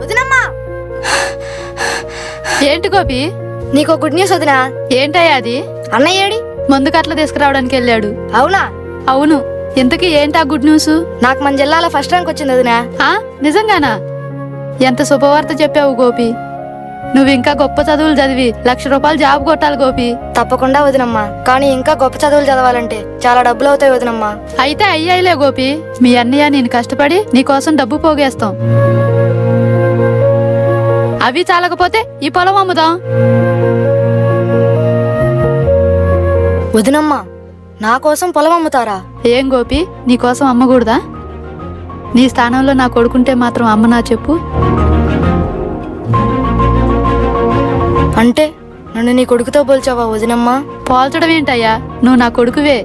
వదినమ్మా, ఏంటి గోపి? నీకో good news వదినా. ఏంటయ్యా అది? అన్నయ్య ఏడి? మందు కట్ల తీసుకురావడానికి వెళ్ళాడు. అవునా? అవును. ఇంతకీ ఏంటి ఆ గుడ్ న్యూస్? నాకు మన జిల్లాలో ఫస్ట్ ర్యాంక్ వచ్చింది వదినా. నిజంగానా? ఎంత శుభవార్త చెప్పావు గోపి. నువ్వు ఇంకా గొప్ప చదువులు చదివి ₹1,00,000 జాబ్ కొట్టాలి గోపి. తప్పకుండా వదినమ్మా, కానీ ఇంకా గొప్ప చదువులు చదవాలంటే చాలా డబ్బులు అవుతాయి వదినమ్మా. అయితే అయ్యాయిలే గోపి. మీ అన్నయ్య నేను కష్టపడి నీకోసం డబ్బు పోగేస్తాం. అవి చాలకపోతే ఈ పొలం అమ్ముదాం. వదినమ్మా, నా కోసం పొలం అమ్ముతారా? ఏం గోపి, నీకోసం అమ్మకూడదా? నీ స్థానంలో నా కొడుకుంటే మాత్రం అమ్మనా చెప్పు? అంటే నన్ను నీ కొడుకుతో పోల్చావా వదినమ్మా? పోల్చడం ఏంటయ్యా, నువ్వు నా కొడుకువే.